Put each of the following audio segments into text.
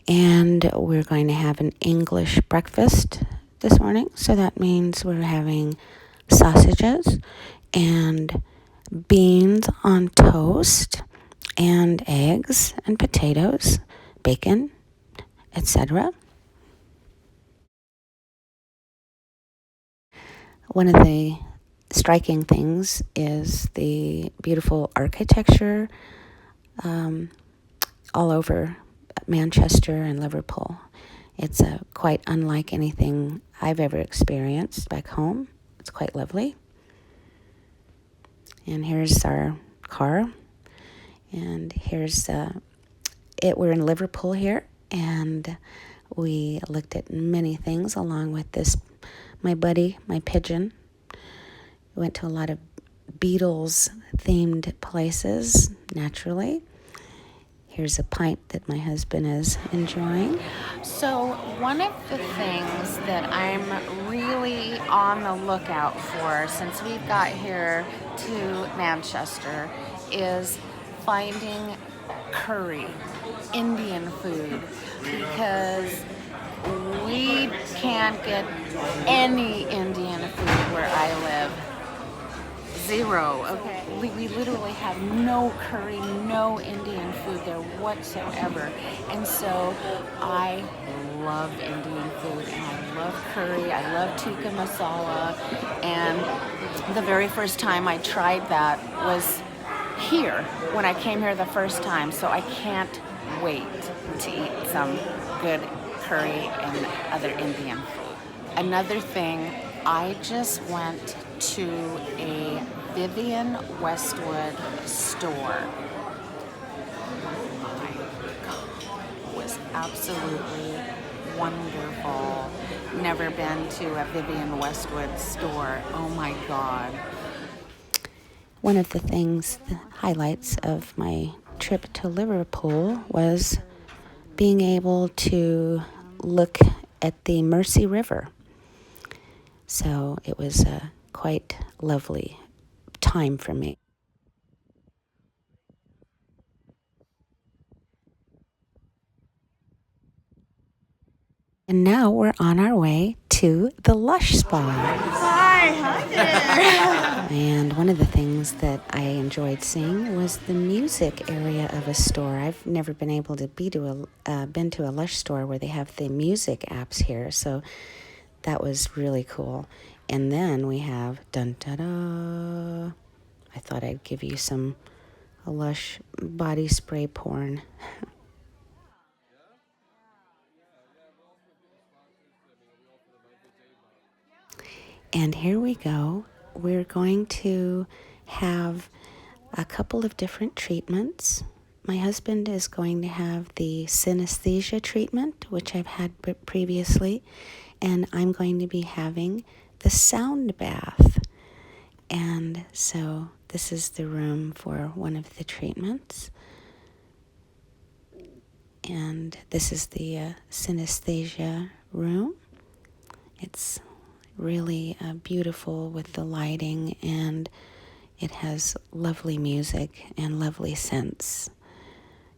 And we're going to have an English breakfast this morning. So that means we're having sausages and beans on toast and eggs and potatoes, bacon, etc. One of the striking things is the beautiful architecture all over Manchester and Liverpool. It's quite unlike anything I've ever experienced back home. It's quite lovely. And here's our car. And here's it. We're in Liverpool here, and we looked at many things along with this, my buddy, my pigeon. We went to a lot of Beatles-themed places, naturally. Here's a pint that my husband is enjoying. So one of the things that I'm really on the lookout for since we got here to Manchester is finding curry, Indian food, because we can't get any Indian food where I live. Zero, okay? We literally have no curry, no Indian food there whatsoever. And so I love Indian food, and I love curry, I love tikka masala. And the very first time I tried that was here, when I came here the first time. So I can't wait to eat some good curry and other Indian food. Another thing, I just went to a Vivian Westwood store. Oh my God, it was absolutely wonderful. Never been to a Vivian Westwood store. Oh my God. One of the things, the highlights of my trip to Liverpool was being able to look at the Mersey River. So it was a quite lovely time for me. And now we're on our way to the Lush Spa. Hi there. And one of the things that I enjoyed seeing was the music area of a store. I've never been able to been to a Lush store where they have the music apps here, so that was really cool. And then we have dun da da. I thought I'd give you some Lush body spray porn. And here we go. We're going to have a couple of different treatments. My husband is going to have the synesthesia treatment, which I've had previously, and I'm going to be having the sound bath. And so this is the room for one of the treatments. And this is the synesthesia room. It's really beautiful with the lighting, and it has lovely music and lovely scents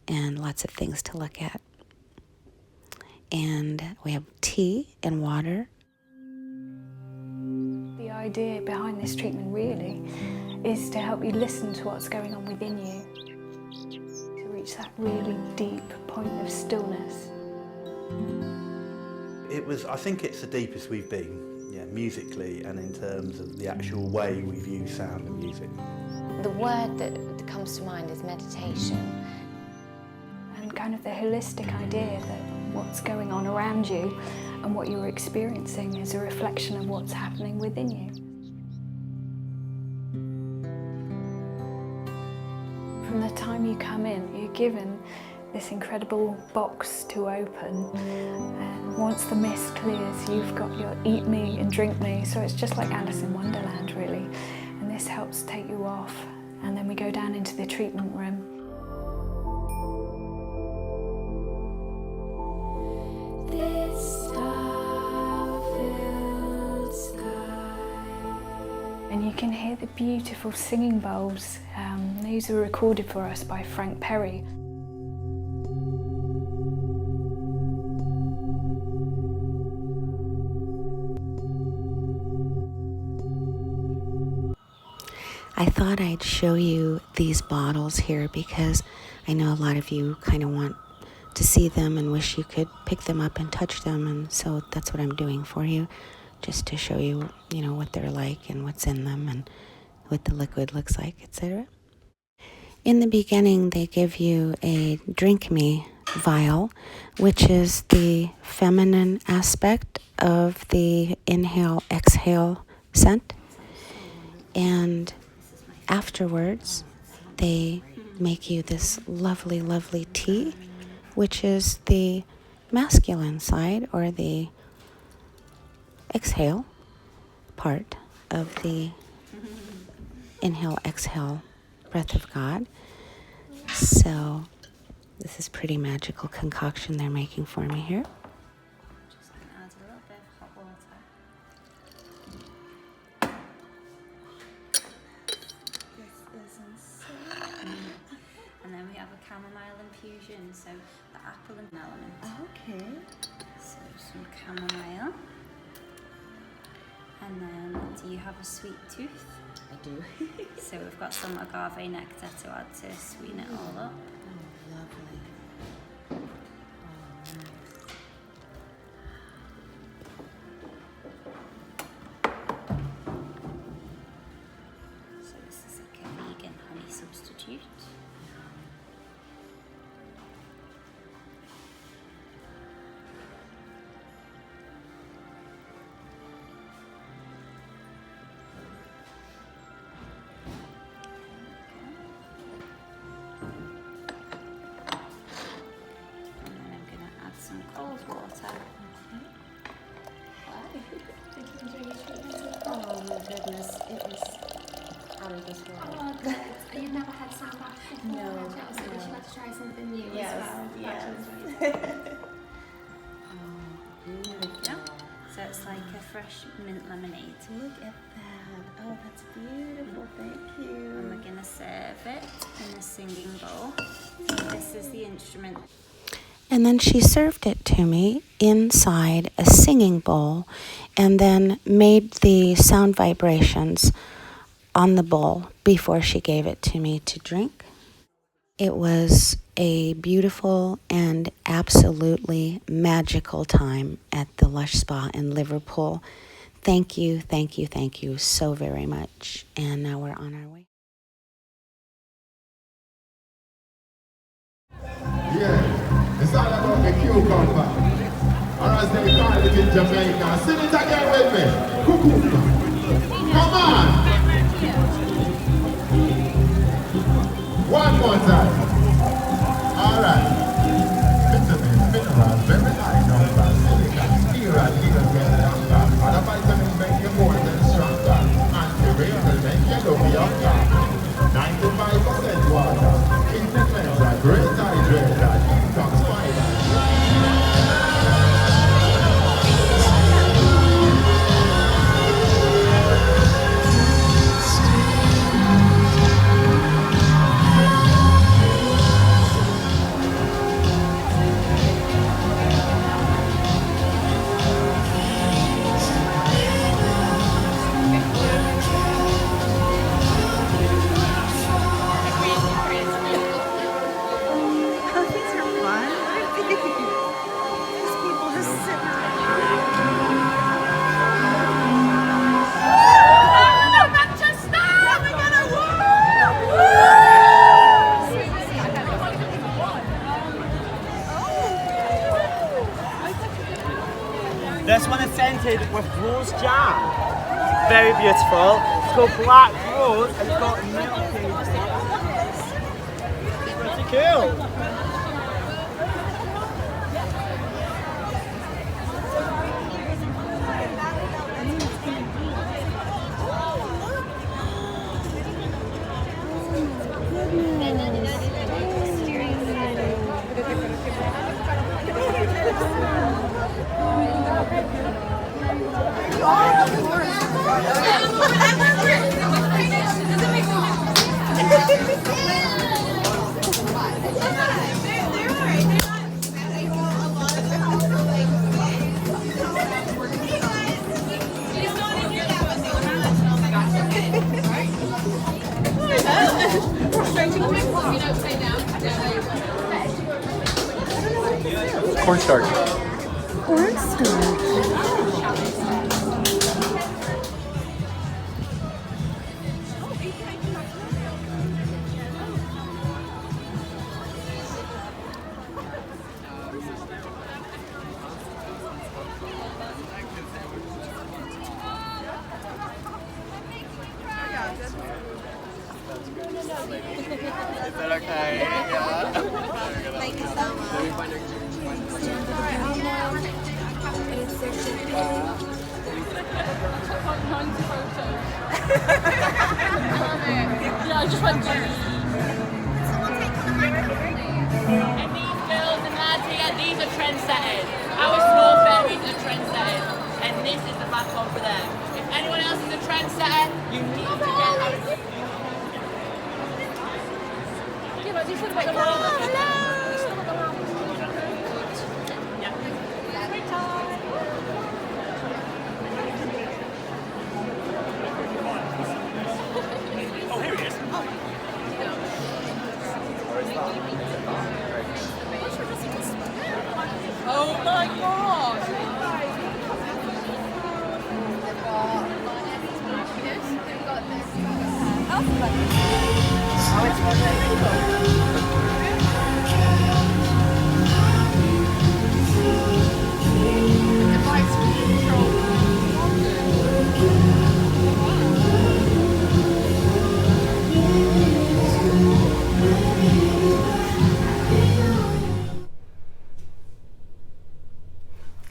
and lots of things to look at. And we have tea and water. The idea behind this treatment really is to help you listen to what's going on within you, to reach that really deep point of stillness. I think it's the deepest we've been, musically and in terms of the actual way we view sound and music. The word that comes to mind is meditation. And kind of the holistic idea that what's going on around you and what you're experiencing is a reflection of what's happening within you. From the time you come in, you're given this incredible box to open, and once the mist clears, you've got your eat me and drink me, so it's just like Alice in Wonderland really, and this helps take you off, and then we go down into the treatment room. And you can hear the beautiful singing bowls. These were recorded for us by Frank Perry. I thought I'd show you these bottles here because I know a lot of you kind of want to see them and wish you could pick them up and touch them, and so that's what I'm doing for you, just to show you, what they're like and what's in them and what the liquid looks like, etc. In the beginning, they give you a Drink Me vial, which is the feminine aspect of the inhale-exhale scent. And afterwards, they make you this lovely, lovely tea, which is the masculine side, or the exhale part of the inhale-exhale breath of God. So this is pretty magical concoction they're making for me here. Just going to add a little bit of hot water. This is insane. And then we have a chamomile infusion, so the apple and element. Okay. So some chamomile. And then, do you have a sweet tooth? I do. So we've got some agave nectar to add to sweeten it all up. Oh, lovely. Oh, nice. So this is like a vegan honey substitute. Some cold water. Oh my goodness, it was out of this world. Oh, good. You've never had sound bath before? No, So no. you should have to try something new Yes, as well. yes. Yeah. So it's like a fresh mint lemonade. Look at that. Oh, that's beautiful. Thank you. And we're going to serve it in a singing bowl. This is the instrument. And then she served it to me inside a singing bowl and then made the sound vibrations on the bowl before she gave it to me to drink. It was a beautiful and absolutely magical time at the Lush Spa in Liverpool. Thank you, thank you, thank you so very much. And now we're on our way. Yeah, it's all about the cucumber. Or as they call it in Jamaica. Sing it again with me. Cucumber. Come on. One more time. All right. Vitamins, minerals, very high number, silica, steroid, other vitamins make you more than stronger. Anti-renal make you look younger. 95% water. Kidney cleanser, great hydrator, detox fiber. This one is scented with rose jam. Very beautiful. It's called Black Rose and it's got milky. Pretty cool. Cornstarch. Cornstarch. Is that okay? Yeah. Thank you so much. Yeah, I just went to. And these girls and lads here, these are trendsetters. Our small fairies are trendsetters, and this is the platform for them. If anyone else is a trendsetter, you need to get out. Oh, here he is. Oh my god!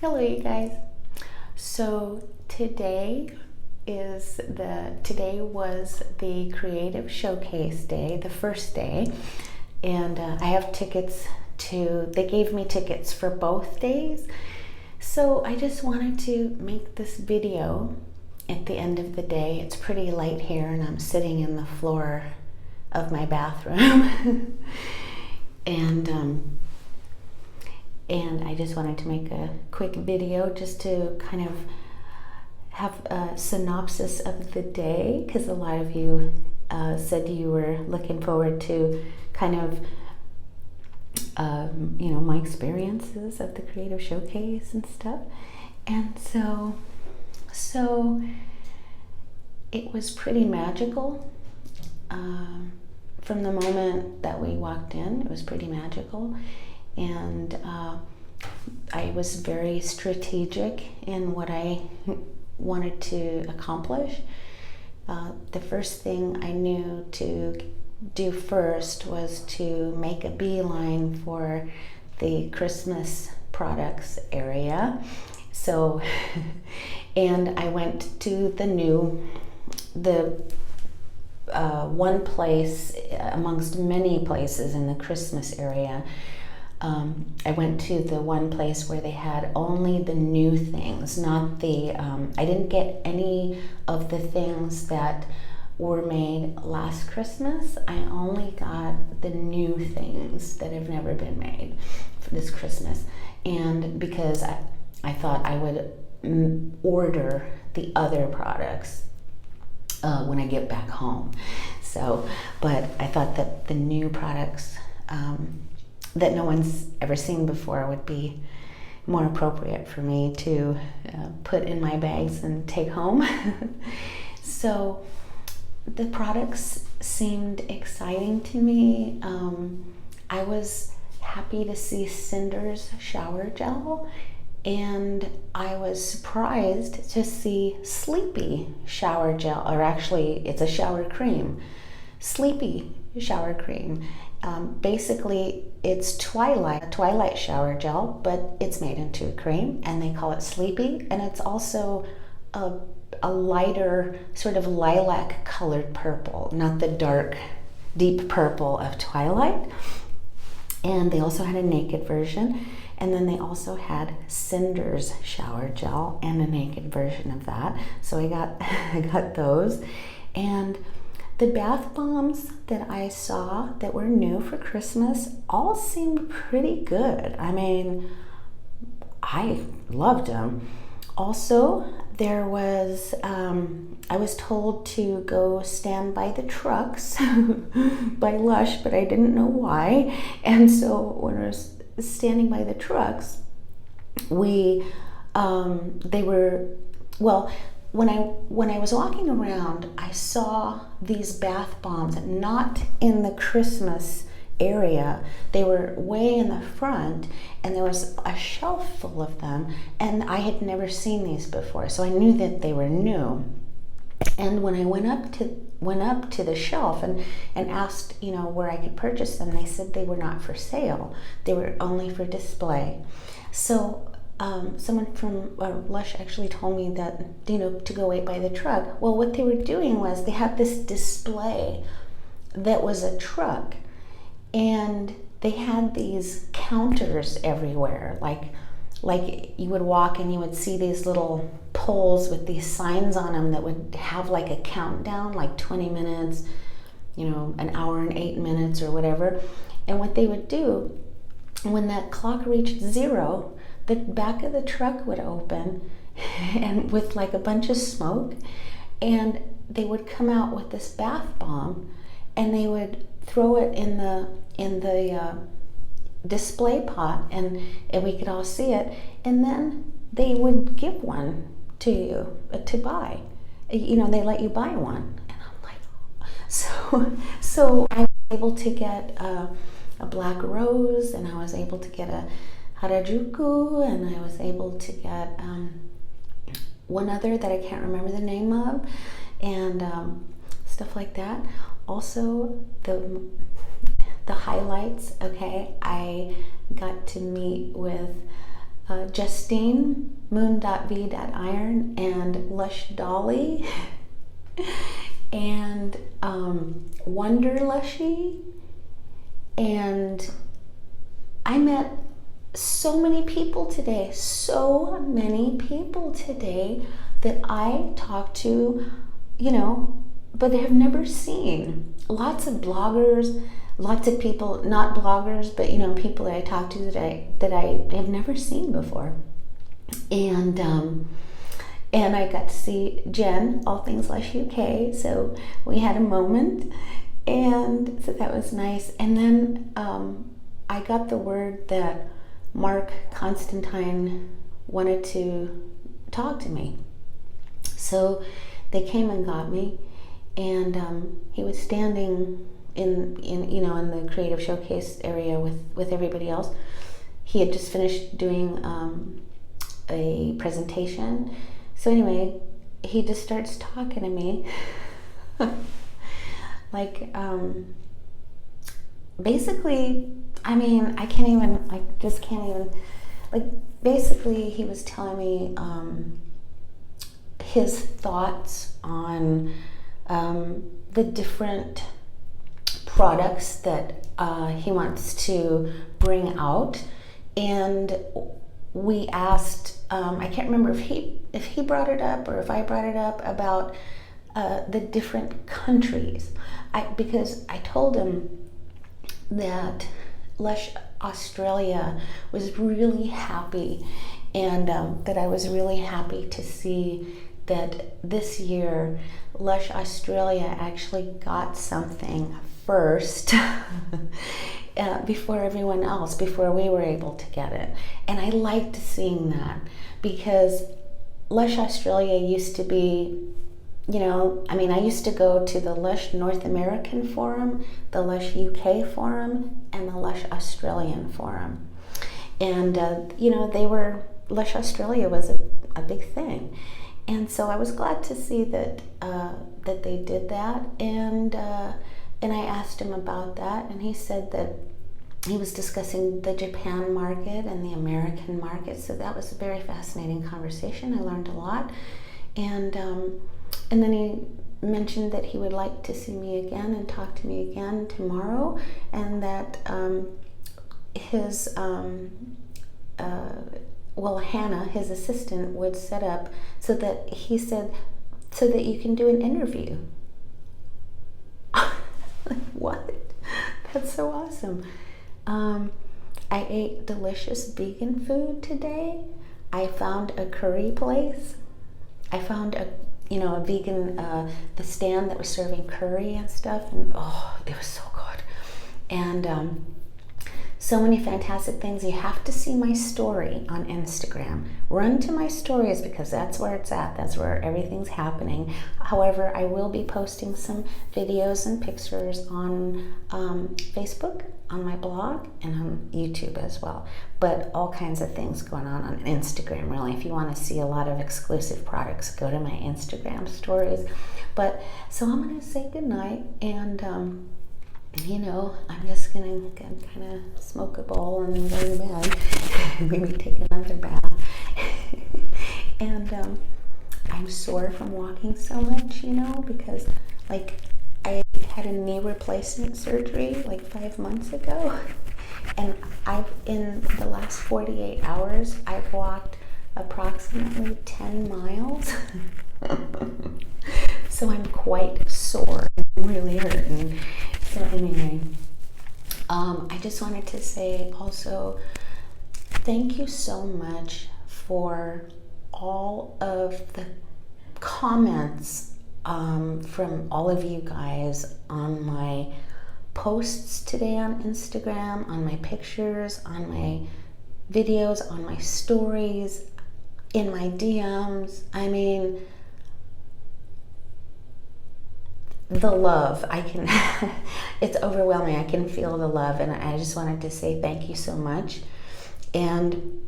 Hello, you guys. So today was the creative showcase day, the first day, and I have tickets they gave me tickets for both days. So I just wanted to make this video at the end of the day. It's pretty light here and I'm sitting in the floor of my bathroom. And I just wanted to make a quick video just to kind of have a synopsis of the day, because a lot of you said you were looking forward to kind of my experiences of the creative showcase and stuff. And so it was pretty magical. From the moment that we walked in, it was pretty magical. And I was very strategic in what I wanted to accomplish. The first thing I knew to do first was to make a beeline for the Christmas products area. So, and I went to the one place amongst many places in the Christmas area. I went to the one place where they had only the new things, not the, I didn't get any of the things that were made last Christmas. I only got the new things that have never been made for this Christmas. And because I thought I would order the other products when I get back home. So, but I thought that the new products that no one's ever seen before would be more appropriate for me to put in my bags and take home. So the products seemed exciting to me. I was happy to see Cinder's shower gel, and I was surprised to see Sleepy shower gel, or actually it's a shower cream. Sleepy shower cream. Basically, it's Twilight shower gel, but it's made into a cream, and they call it Sleepy, and it's also a lighter sort of lilac colored purple, not the dark, deep purple of Twilight. And they also had a naked version, and then they also had Cinder's shower gel and a naked version of that. So I got those. And the bath bombs that I saw that were new for Christmas all seemed pretty good. I mean, I loved them. Also, there was, I was told to go stand by the trucks by Lush, but I didn't know why. And so when I was standing by the trucks, when I was walking around, I saw these bath bombs, not in the Christmas area. They were way in the front, and there was a shelf full of them, and I had never seen these before, so I knew that they were new. And when I went up to the shelf and asked, where I could purchase them, they said they were not for sale. They were only for display. So someone from Lush actually told me that, to go wait by the truck. Well, what they were doing was they had this display that was a truck, and they had these counters everywhere, like you would walk and you would see these little poles with these signs on them that would have like a countdown, like 20 minutes, an hour and 8 minutes or whatever. And what they would do, when that clock reached 0, the back of the truck would open, and with like a bunch of smoke, and they would come out with this bath bomb, and they would throw it in the display pot, and we could all see it, and then they would give one to you to buy. They let you buy one, and I'm like, so I was able to get a black rose, and I was able to get a harajuku, and I was able to get one other that I can't remember the name of, and stuff like that. Also, the highlights, okay, I got to meet with Justine, Moon.V.Iron, and Lush Dolly, and Wonder Lushy, and I met so many people today that I talked to, but have never seen. Lots of bloggers, lots of people, not bloggers, but people that I talk to that I have never seen before. And I got to see Jen, All Things Lush UK, so we had a moment, and so that was nice. And then I got the word that Mark Constantine wanted to talk to me. So they came and got me, and he was standing in the creative showcase area with everybody else. He had just finished doing a presentation. So anyway, he just starts talking to me. Basically, basically he was telling me his thoughts on the different products that he wants to bring out, and we asked, I can't remember if he brought it up or if I brought it up about the different countries, because I told him that Lush Australia was really happy, and that I was really happy to see that this year Lush Australia actually got something first before everyone else, before we were able to get it. And I liked seeing that, because Lush Australia used to be, I used to go to the Lush North American Forum, the Lush UK Forum, and the Lush Australian Forum. And, Lush Australia was a big thing. And so I was glad to see that they did that, and I asked him about that, and he said that he was discussing the Japan market and the American market. So that was a very fascinating conversation. I learned a lot, and then he mentioned that he would like to see me again and talk to me again tomorrow, and that Hannah, his assistant, would set up so that he said, so that you can do an interview. What? That's so awesome. I ate delicious vegan food today. I found a curry place. I found a vegan, the stand that was serving curry and stuff, and it was so good. And so many fantastic things. You have to see my story on Instagram. Run to my stories because that's where it's at. That's where everything's happening. However, I will be posting some videos and pictures on Facebook, on my blog, and on YouTube as well. But all kinds of things going on Instagram, really. If you want to see a lot of exclusive products, go to my Instagram stories. But so I'm going to say goodnight, and you know, I'm just gonna kind of smoke a bowl and then go to bed. Maybe take another bath. And I'm sore from walking so much, you know, because like I had a knee replacement surgery like 5 months ago, and in the last 48 hours I've walked approximately 10 miles. So I'm quite sore. I'm really hurting. So anyway, I just wanted to say also thank you so much for all of the comments from all of you guys on my posts today on Instagram, on my pictures, on my videos, on my stories, in my DMs. I mean, the love, it's overwhelming. I can feel the love, and I just wanted to say thank you so much, and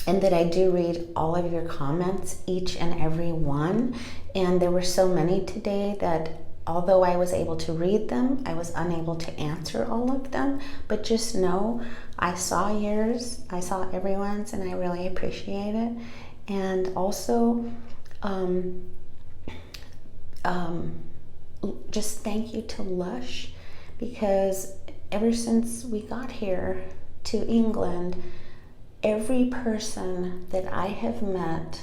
that I do read all of your comments, each and every one, and there were so many today that although I was able to read them, I was unable to answer all of them, but just know I saw yours, I saw everyone's, and I really appreciate it. And also just thank you to Lush, because ever since we got here to England, every person that I have met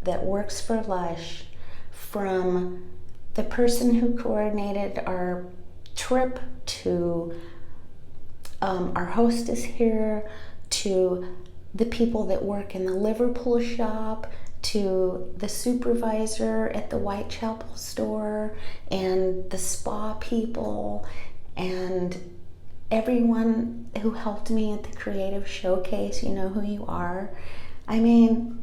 that works for Lush, from the person who coordinated our trip to our hostess here, to the people that work in the Liverpool shop, to the supervisor at the Whitechapel store, and the spa people, and everyone who helped me at the creative showcase. You know who you are. I mean,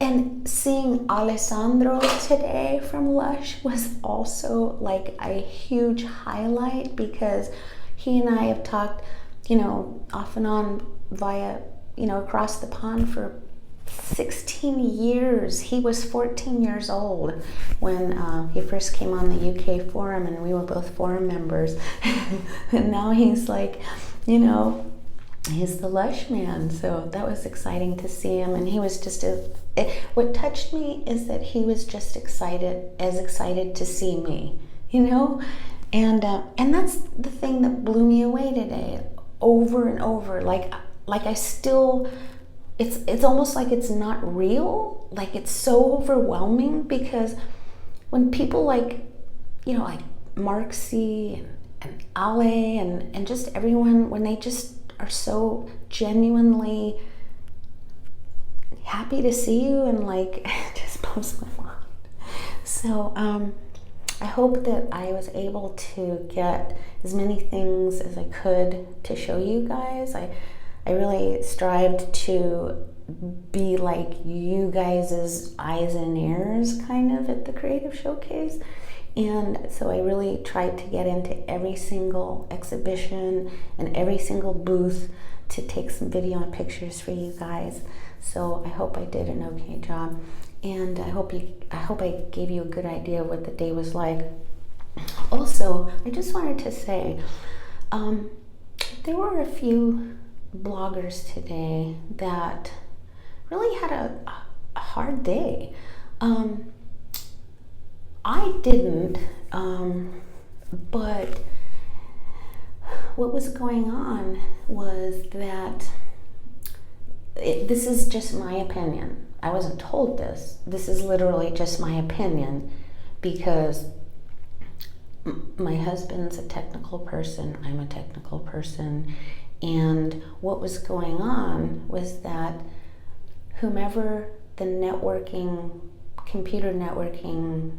and seeing Alessandro today from Lush was also like a huge highlight, because he and I have talked, you know, off and on via, you know, across the pond for 16 years. He was 14 years old when he first came on the UK forum, and we were both forum members. And now he's like, you know, he's the Lush man. So that was exciting to see him. And he was just what touched me is that he was just excited to see me, you know. And that's the thing that blew me away today, over and over. Like I still, it's almost like it's not real. Like it's so overwhelming, because when people like, you know, like Marxie and Ale and just everyone, when they just are so genuinely happy to see you, and like it just blows my mind. So I hope that I was able to get as many things as I could to show you guys. I really strived to be like you guys' eyes and ears kind of at the creative showcase. And so I really tried to get into every single exhibition and every single booth to take some video and pictures for you guys. So I hope I did an okay job, and I hope I gave you a good idea of what the day was like. Also, I just wanted to say, there were a few bloggers today that really had a hard day. I didn't, but what was going on was that this is just my opinion. I wasn't told this. This is literally just my opinion, because my husband's a technical person, I'm a technical person, and what was going on was that whomever the computer networking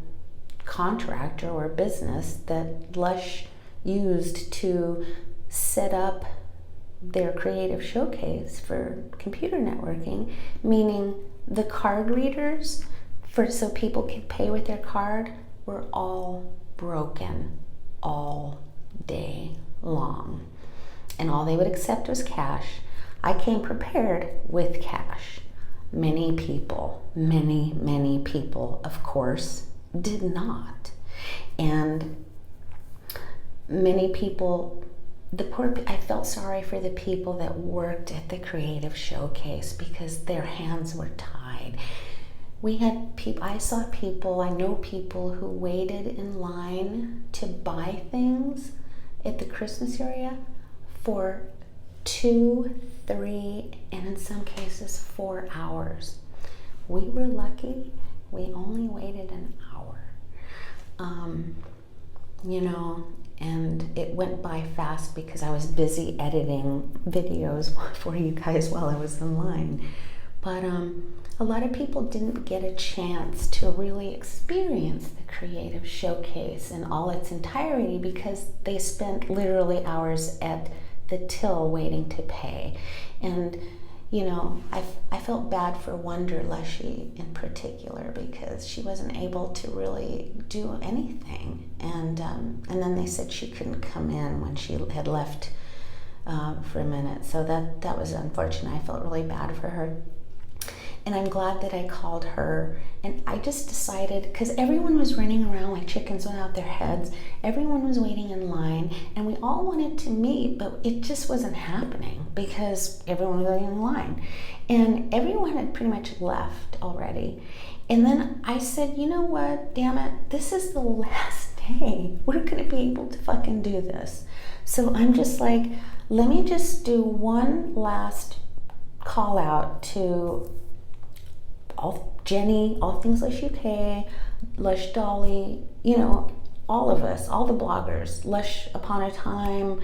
contractor or business that Lush used to set up their creative showcase for computer networking, meaning the card readers so people could pay with their card were all broken all day long. And all they would accept was cash. I came prepared with cash. Many people, of course, did not. And many people, I felt sorry for the people that worked at the creative showcase because their hands were tied. We had people, I know people who waited in line to buy things at the Christmas area for 2, 3, and in some cases 4 hours. We were lucky, we only waited an hour. And it went by fast because I was busy editing videos for you guys while I was in line. But a lot of people didn't get a chance to really experience the creative showcase in all its entirety because they spent literally hours at the till waiting to pay. And I felt bad for Wonder Lushy in particular because she wasn't able to really do anything. And then they said she couldn't come in when she had left for a minute. So that was unfortunate. I felt really bad for her. And I'm glad that I called her, and I just decided, because everyone was running around like chickens without their heads, everyone was waiting in line, and we all wanted to meet, but it just wasn't happening because everyone was waiting in line. And everyone had pretty much left already. And then I said, you know what, damn it, this is the last day. We're gonna be able to fucking do this. So I'm just like, let me just do one last call out to Jenny, All Things Lush UK, Lush Dolly, all of us, all the bloggers, Lush Upon a Time,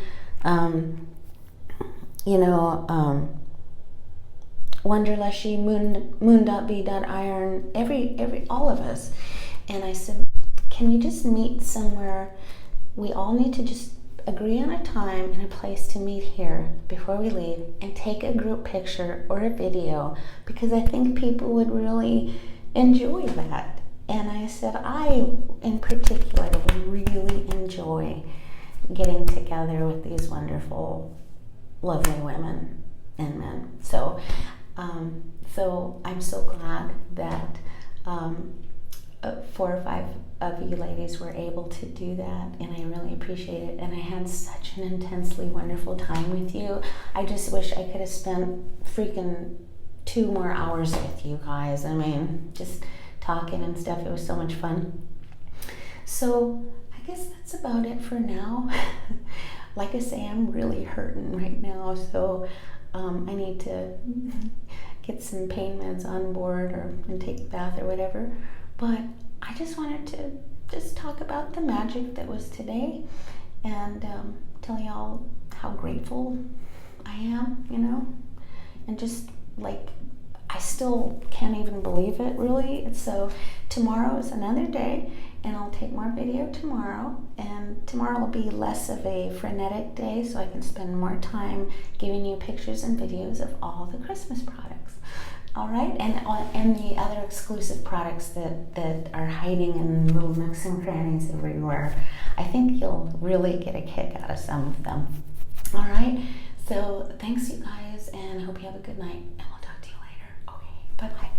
Wonder Lushy, Moon.B.Iron, all of us. And I said, can we just meet somewhere? We all need to just agree on a time and a place to meet here before we leave and take a group picture or a video, because I think people would really enjoy that. And I said, I in particular would really enjoy getting together with these wonderful, lovely women and men. So I'm so glad that 4 or 5 of you ladies were able to do that, and I really appreciate it. And I had such an intensely wonderful time with you. I just wish I could have spent freaking 2 more hours with you guys. I mean, just talking and stuff. It was so much fun. So I guess that's about it for now. Like I say, I'm really hurting right now, so I need to get some pain meds on board and take a bath or whatever. But I just wanted to just talk about the magic that was today and tell y'all how grateful I am, and just like, I still can't even believe it, really. So tomorrow is another day, and I'll take more video tomorrow, and tomorrow will be less of a frenetic day, so I can spend more time giving you pictures and videos of all the Christmas products. All right, and the other exclusive products that are hiding in little nooks and crannies everywhere. I think you'll really get a kick out of some of them. All right, so thanks you guys, and I hope you have a good night, and we'll talk to you later. Okay, bye-bye.